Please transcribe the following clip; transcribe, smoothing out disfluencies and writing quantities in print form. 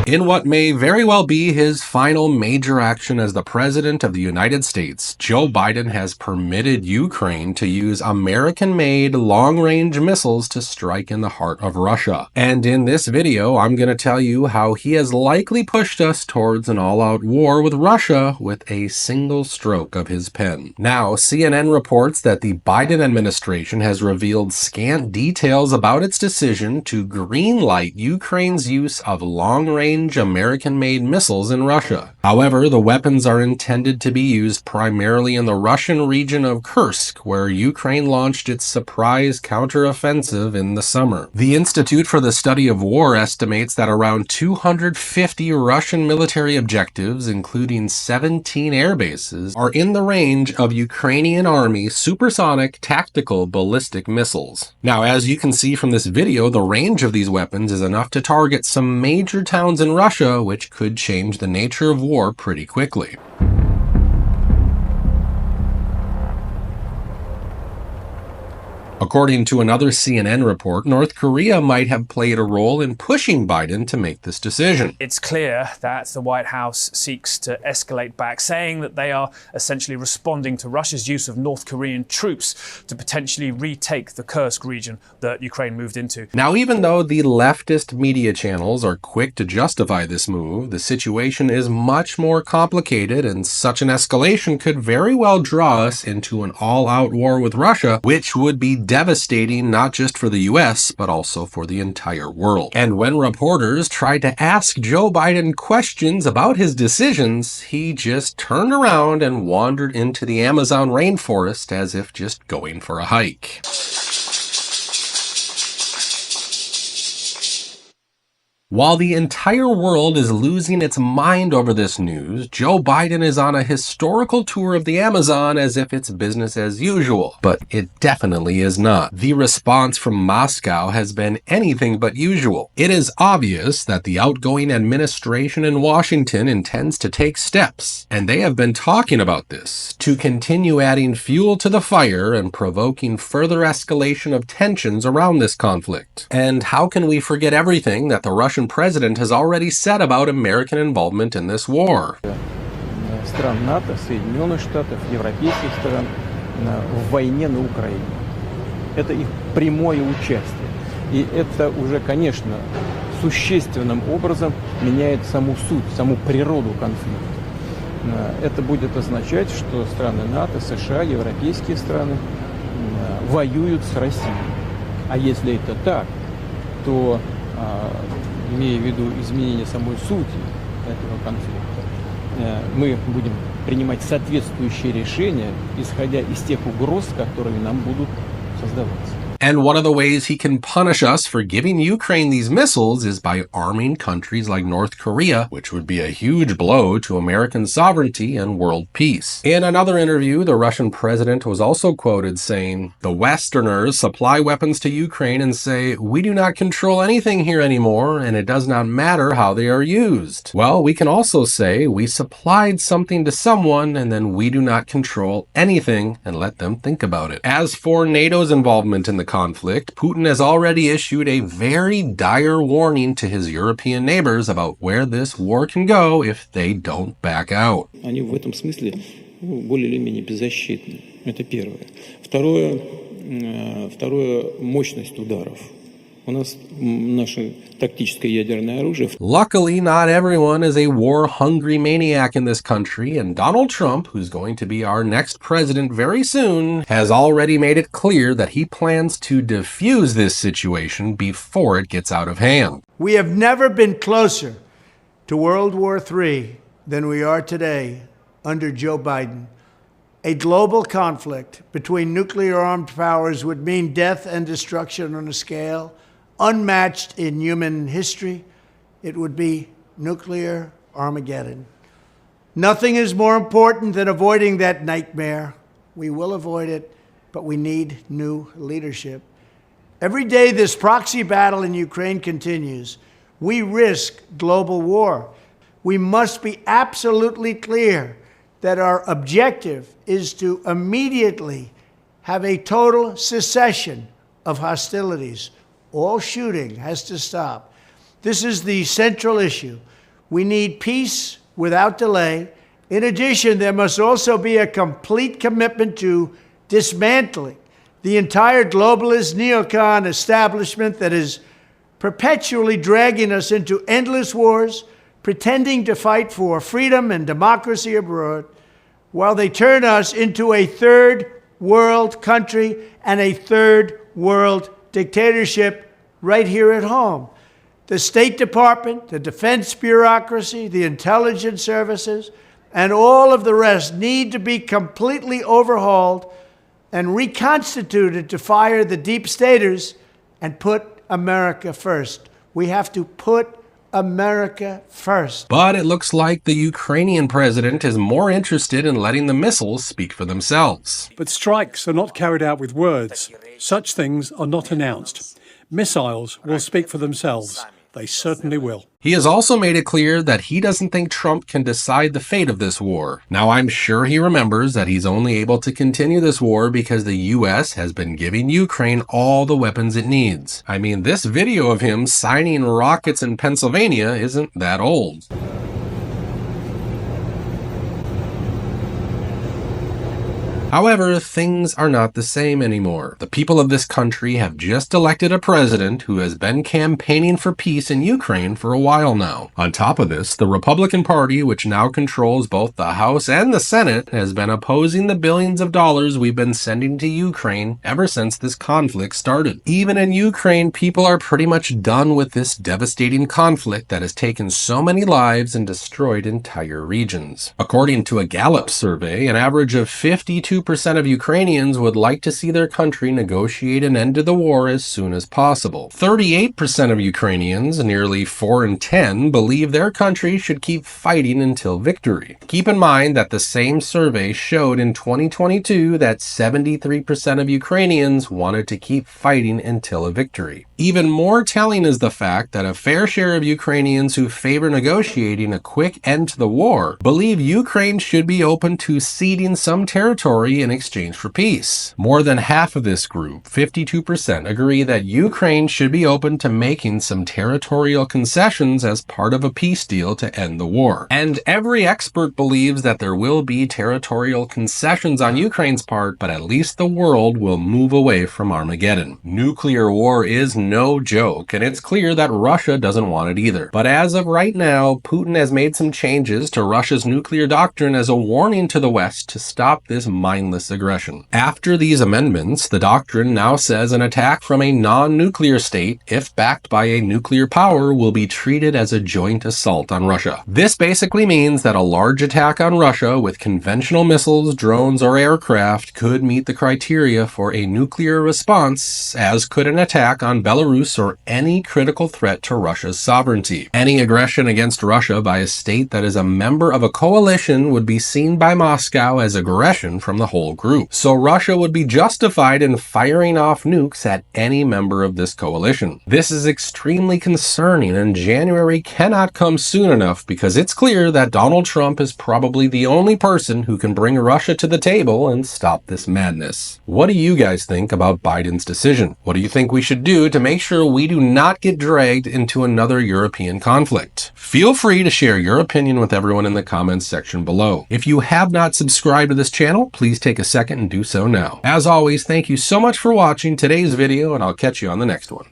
In what may very well be his final major action as the President of the United States, Joe Biden has permitted Ukraine to use American-made long-range missiles to strike in the heart of Russia. And in this video, I'm going to tell you how he has likely pushed us towards an all-out war with Russia with a single stroke of his pen. Now, CNN reports that the Biden administration has revealed scant details about its decision to greenlight Ukraine's use of long-range American-made missiles in Russia. However, the weapons are intended to be used primarily in the Russian region of Kursk, where Ukraine launched its surprise counteroffensive in the summer. The Institute for the Study of War estimates that around 250 Russian military objectives, including 17 air bases, are in the range of Ukrainian Army supersonic tactical ballistic missiles. Now, as you can see from this video, the range of these weapons is enough to target some major towns in Russia, which could change the nature of war pretty quickly. According to another CNN report, North Korea might have played a role in pushing Biden to make this decision. It's clear that the White House seeks to escalate back, saying that they are essentially responding to Russia's use of North Korean troops to potentially retake the Kursk region that Ukraine moved into. Now, even though the leftist media channels are quick to justify this move, the situation is much more complicated, and such an escalation could very well draw us into an all-out war with Russia, which would be devastating not just for the US, but also for the entire world. And when reporters tried to ask Joe Biden questions about his decisions, he just turned around and wandered into the Amazon rainforest as if just going for a hike. While the entire world is losing its mind over this news, Joe Biden is on a historical tour of the Amazon as if it's business as usual. But it definitely is not. The response from Moscow has been anything but usual. It is obvious that the outgoing administration in Washington intends to take steps, and they have been talking about this, to continue adding fuel to the fire and provoking further escalation of tensions around this conflict. And how can we forget everything that the Russian president has already said about American involvement in this war? Стран НАТО, Соединенных Штатов, европейских стран в войне на Украине. Это их прямое участие. И это уже, конечно, существенным образом меняет саму суть, саму природу конфликта. Это будет означать, что страны НАТО, США, европейские страны воюют с Россией. А если это так, то имея в виду изменение самой сути этого конфликта, мы будем принимать соответствующие решения, исходя из тех угроз, которые нам будут создаваться. And one of the ways he can punish us for giving Ukraine these missiles is by arming countries like North Korea, which would be a huge blow to American sovereignty and world peace. In another interview, the Russian president was also quoted saying, "The Westerners supply weapons to Ukraine and say, we do not control anything here anymore, and it does not matter how they are used. Well, we can also say we supplied something to someone, and then we do not control anything and let them think about it." As for NATO's involvement in the conflict, Putin has already issued a very dire warning to his European neighbors about where this war can go if they don't back out. Они в этом смысле более или менее беззащитны. Это первое. Второе, мощность ударов. У нас наше тактическое ядерное оружие. Luckily, not everyone is a war-hungry maniac in this country, and Donald Trump, who's going to be our next president very soon, has already made it clear that he plans to defuse this situation before it gets out of hand. We have never been closer to World War III than we are today under Joe Biden. A global conflict between nuclear-armed powers would mean death and destruction on a scale unmatched in human history. It would be nuclear Armageddon. Nothing is more important than avoiding that nightmare. We will avoid it, but we need new leadership. Every day this proxy battle in Ukraine continues, we risk global war. We must be absolutely clear that our objective is to immediately have a total cessation of hostilities. All shooting has to stop. This is the central issue. We need peace without delay. In addition, there must also be a complete commitment to dismantling the entire globalist neocon establishment that is perpetually dragging us into endless wars, pretending to fight for freedom and democracy abroad, while they turn us into a third world country and a third world dictatorship right here at home. The State Department, the defense bureaucracy, the intelligence services, and all of the rest need to be completely overhauled and reconstituted to fire the deep staters and put America first. We have to put America first. But it looks like the Ukrainian president is more interested in letting the missiles speak for themselves. But strikes are not carried out with words. Such things are not announced. Missiles will speak for themselves. They certainly will. He has also made it clear that he doesn't think Trump can decide the fate of this war. Now, I'm sure he remembers that he's only able to continue this war because the US has been giving Ukraine all the weapons it needs. I mean, this video of him signing rockets in Pennsylvania isn't that old. However, things are not the same anymore. The people of this country have just elected a president who has been campaigning for peace in Ukraine for a while now. On top of this, the Republican Party, which now controls both the House and the Senate, has been opposing the billions of dollars we've been sending to Ukraine ever since this conflict started. Even in Ukraine, people are pretty much done with this devastating conflict that has taken so many lives and destroyed entire regions. According to a Gallup survey, an average of 52% of Ukrainians would like to see their country negotiate an end to the war as soon as possible. 38% of Ukrainians, nearly 4 in 10, believe their country should keep fighting until victory. Keep in mind that the same survey showed in 2022 that 73% of Ukrainians wanted to keep fighting until a victory. Even more telling is the fact that a fair share of Ukrainians who favor negotiating a quick end to the war believe Ukraine should be open to ceding some territory in exchange for peace. More than half of this group, 52%, agree that Ukraine should be open to making some territorial concessions as part of a peace deal to end the war. And every expert believes that there will be territorial concessions on Ukraine's part, but at least the world will move away from Armageddon. Nuclear war is no joke, and it's clear that Russia doesn't want it either. But as of right now, Putin has made some changes to Russia's nuclear doctrine as a warning to the West to stop this mindless aggression. After these amendments, the doctrine now says an attack from a non-nuclear state, if backed by a nuclear power, will be treated as a joint assault on Russia. This basically means that a large attack on Russia with conventional missiles, drones, or aircraft could meet the criteria for a nuclear response, as could an attack on Belarus or any critical threat to Russia's sovereignty. Any aggression against Russia by a state that is a member of a coalition would be seen by Moscow as aggression from the whole group. So Russia would be justified in firing off nukes at any member of this coalition. This is extremely concerning, and January cannot come soon enough because it's clear that Donald Trump is probably the only person who can bring Russia to the table and stop this madness. What do you guys think about Biden's decision? What do you think we should do to make sure we do not get dragged into another European conflict? Feel free to share your opinion with everyone in the comments section below. If you have not subscribed to this channel, please take a second and do so now. As always, thank you so much for watching today's video, and I'll catch you on the next one.